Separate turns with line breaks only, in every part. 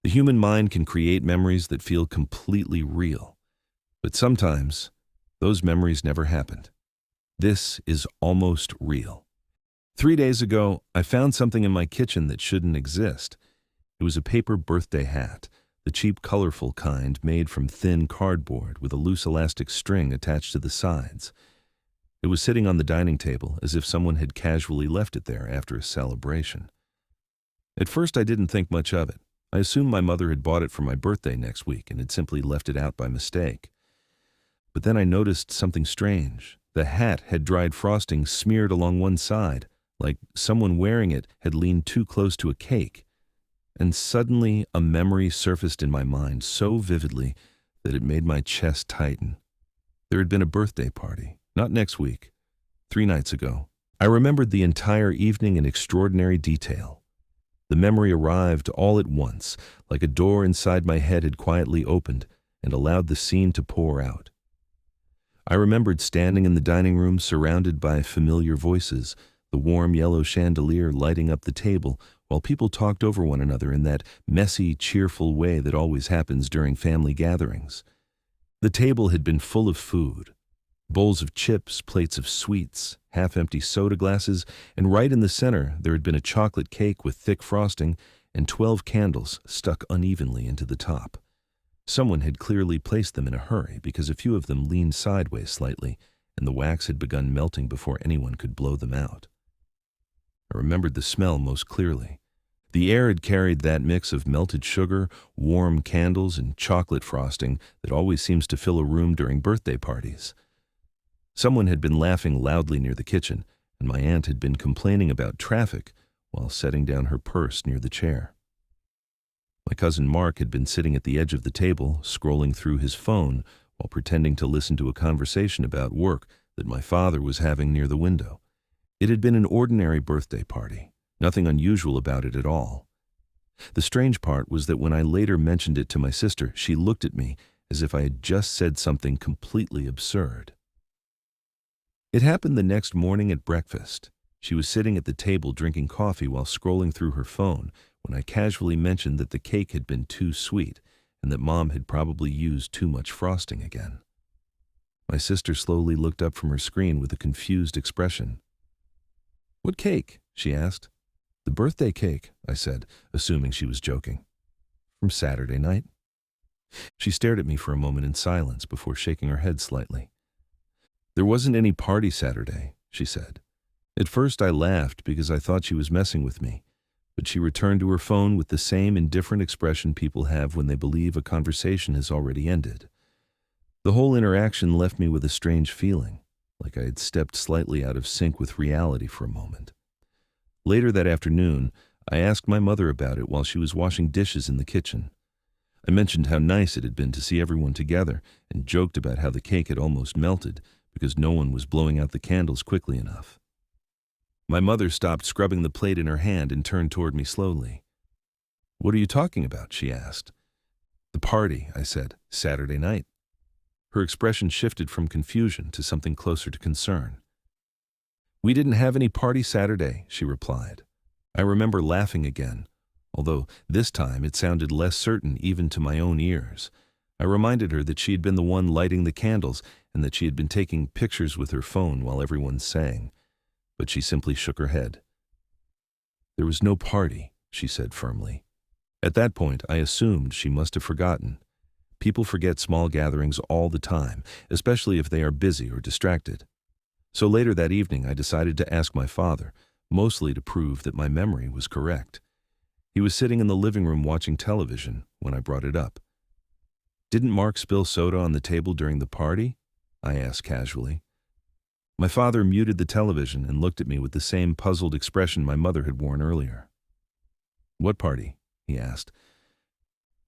The human mind can create memories that feel completely real, but sometimes those memories never happened. This is almost real. 3 days ago, I found something in my kitchen that shouldn't exist. It was a paper birthday hat, the cheap, colorful kind made from thin cardboard with a loose elastic string attached to the sides. It was sitting on the dining table as if someone had casually left it there after a celebration. At first, I didn't think much of it. I assumed my mother had bought it for my birthday next week and had simply left it out by mistake. But then I noticed something strange. The hat had dried frosting smeared along one side, like someone wearing it had leaned too close to a cake. And suddenly a memory surfaced in my mind so vividly that it made my chest tighten. There had been a birthday party, not next week, 3 nights ago. I remembered the entire evening in extraordinary detail. The memory arrived all at once, like a door inside my head had quietly opened and allowed the scene to pour out. I remembered standing in the dining room surrounded by familiar voices, the warm yellow chandelier lighting up the table while people talked over one another in that messy, cheerful way that always happens during family gatherings. The table had been full of food. Bowls of chips, plates of sweets, half-empty soda glasses, and right in the center there had been a chocolate cake with thick frosting and 12 candles stuck unevenly into the top. Someone had clearly placed them in a hurry because a few of them leaned sideways slightly, and the wax had begun melting before anyone could blow them out. I remembered the smell most clearly. The air had carried that mix of melted sugar, warm candles, and chocolate frosting that always seems to fill a room during birthday parties. Someone had been laughing loudly near the kitchen, and my aunt had been complaining about traffic while setting down her purse near the chair. My cousin Mark had been sitting at the edge of the table, scrolling through his phone while pretending to listen to a conversation about work that my father was having near the window. It had been an ordinary birthday party, nothing unusual about it at all. The strange part was that when I later mentioned it to my sister, she looked at me as if I had just said something completely absurd. It happened the next morning at breakfast. She was sitting at the table drinking coffee while scrolling through her phone when I casually mentioned that the cake had been too sweet and that Mom had probably used too much frosting again. My sister slowly looked up from her screen with a confused expression. "What cake?" she asked. "The birthday cake," I said, assuming she was joking. "From Saturday night?" She stared at me for a moment in silence before shaking her head slightly. "There wasn't any party Saturday," she said. At first I laughed because I thought she was messing with me, but she returned to her phone with the same indifferent expression people have when they believe a conversation has already ended. The whole interaction left me with a strange feeling, like I had stepped slightly out of sync with reality for a moment. Later that afternoon, I asked my mother about it while she was washing dishes in the kitchen. I mentioned how nice it had been to see everyone together and joked about how the cake had almost melted because no one was blowing out the candles quickly enough. My mother stopped scrubbing the plate in her hand and turned toward me slowly. "What are you talking about?" she asked. "The party," I said. "Saturday night." Her expression shifted from confusion to something closer to concern. "We didn't have any party Saturday," she replied. I remember laughing again, although this time it sounded less certain even to my own ears. I reminded her that she had been the one lighting the candles and that she had been taking pictures with her phone while everyone sang, but she simply shook her head. "There was no party," she said firmly. At that point, I assumed she must have forgotten. People forget small gatherings all the time, especially if they are busy or distracted. So later that evening, I decided to ask my father, mostly to prove that my memory was correct. He was sitting in the living room watching television when I brought it up. "Didn't Mark spill soda on the table during the party?" I asked casually. My father muted the television and looked at me with the same puzzled expression my mother had worn earlier. "What party?" he asked.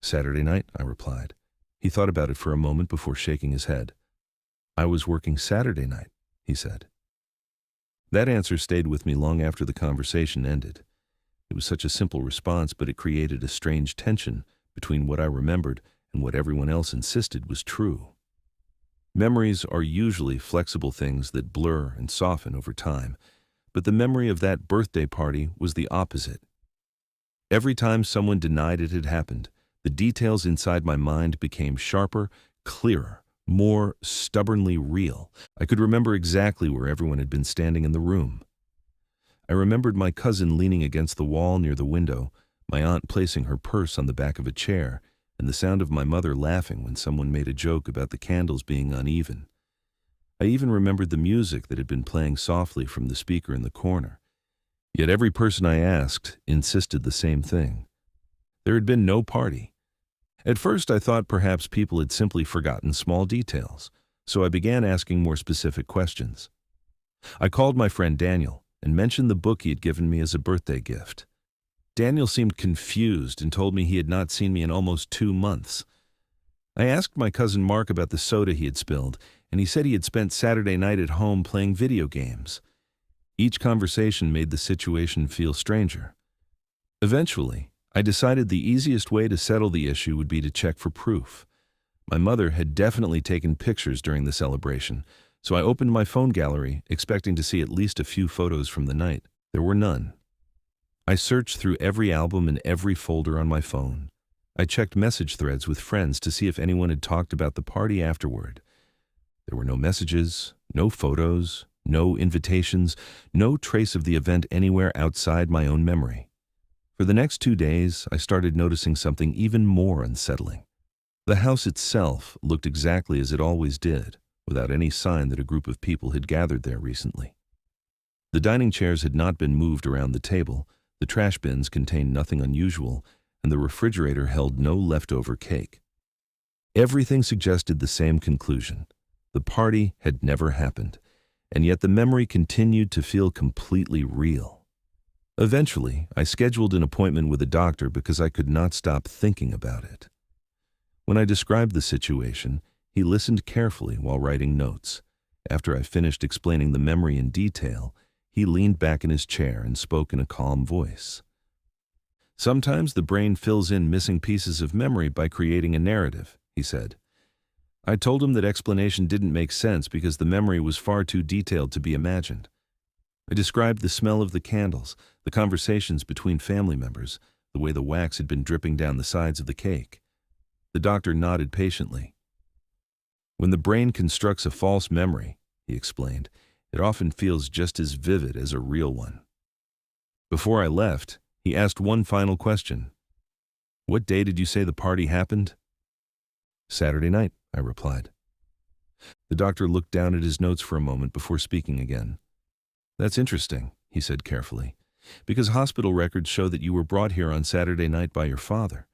"Saturday night," I replied. He thought about it for a moment before shaking his head. "I was working Saturday night," he said. That answer stayed with me long after the conversation ended. It was such a simple response, but it created a strange tension between what I remembered and what everyone else insisted was true. Memories are usually flexible things that blur and soften over time, but the memory of that birthday party was the opposite. Every time someone denied it had happened, The details inside my mind became sharper, clearer, more stubbornly real. I could remember exactly where everyone had been standing in the room. I remembered my cousin leaning against the wall near the window, my aunt placing her purse on the back of a chair, and the sound of my mother laughing when someone made a joke about the candles being uneven. I even remembered the music that had been playing softly from the speaker in the corner. Yet every person I asked insisted the same thing. There had been no party. At first I thought perhaps people had simply forgotten small details, so I began asking more specific questions. I called my friend Daniel and mentioned the book he had given me as a birthday gift. Daniel seemed confused and told me he had not seen me in almost 2 months. I asked my cousin Mark about the soda he had spilled, and he said he had spent Saturday night at home playing video games. Each conversation made the situation feel stranger. Eventually, I decided the easiest way to settle the issue would be to check for proof. My mother had definitely taken pictures during the celebration, so I opened my phone gallery, expecting to see at least a few photos from the night. There were none. I searched through every album and every folder on my phone. I checked message threads with friends to see if anyone had talked about the party afterward. There were no messages, no photos, no invitations, no trace of the event anywhere outside my own memory. For the next 2 days, I started noticing something even more unsettling. The house itself looked exactly as it always did, without any sign that a group of people had gathered there recently. The dining chairs had not been moved around the table, the trash bins contained nothing unusual, and the refrigerator held no leftover cake. Everything suggested the same conclusion. The party had never happened, and yet the memory continued to feel completely real. Eventually, I scheduled an appointment with a doctor because I could not stop thinking about it. When I described the situation, he listened carefully while writing notes. After I finished explaining the memory in detail, he leaned back in his chair and spoke in a calm voice. Sometimes the brain fills in missing pieces of memory by creating a narrative, he said. I told him that explanation didn't make sense because the memory was far too detailed to be imagined. I described the smell of the candles, the conversations between family members, the way the wax had been dripping down the sides of the cake. The doctor nodded patiently. When the brain constructs a false memory, he explained, it often feels just as vivid as a real one. Before I left, he asked one final question. What day did you say the party happened? Saturday night, I replied. The doctor looked down at his notes for a moment before speaking again. That's interesting, he said carefully, because hospital records show that you were brought here on Saturday night by your father.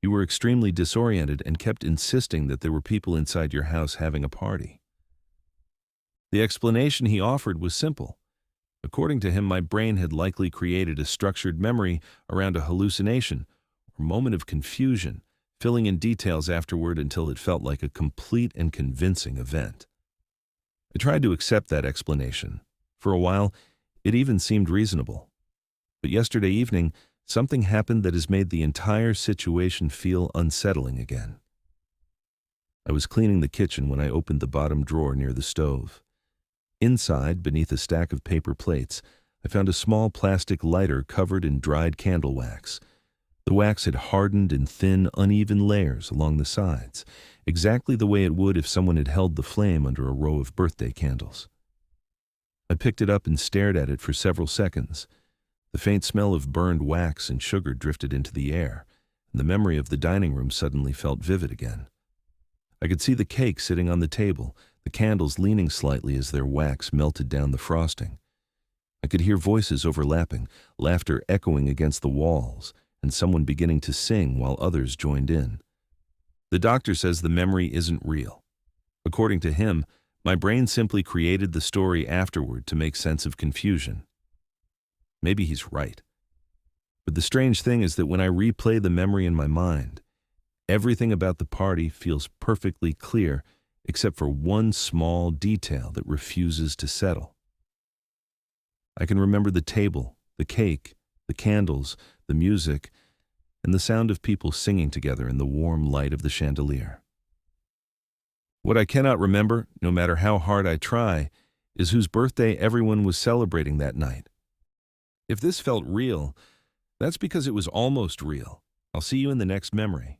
You were extremely disoriented and kept insisting that there were people inside your house having a party. The explanation he offered was simple. According to him, my brain had likely created a structured memory around a hallucination or moment of confusion, filling in details afterward until it felt like a complete and convincing event. I tried to accept that explanation. For a while, it even seemed reasonable. But yesterday evening, something happened that has made the entire situation feel unsettling again. I was cleaning the kitchen when I opened the bottom drawer near the stove. Inside, beneath a stack of paper plates, I found a small plastic lighter covered in dried candle wax. The wax had hardened in thin, uneven layers along the sides, exactly the way it would if someone had held the flame under a row of birthday candles. I picked it up and stared at it for several seconds. The faint smell of burned wax and sugar drifted into the air, and the memory of the dining room suddenly felt vivid again. I could see the cake sitting on the table, the candles leaning slightly as their wax melted down the frosting. I could hear voices overlapping, laughter echoing against the walls, and someone beginning to sing while others joined in. The doctor says the memory isn't real. According to him, my brain simply created the story afterward to make sense of confusion. Maybe he's right. But the strange thing is that when I replay the memory in my mind, everything about the party feels perfectly clear except for one small detail that refuses to settle. I can remember the table, the cake, the candles, the music, and the sound of people singing together in the warm light of the chandelier. What I cannot remember, no matter how hard I try, is whose birthday everyone was celebrating that night. If this felt real, that's because it was almost real. I'll see you in the next memory.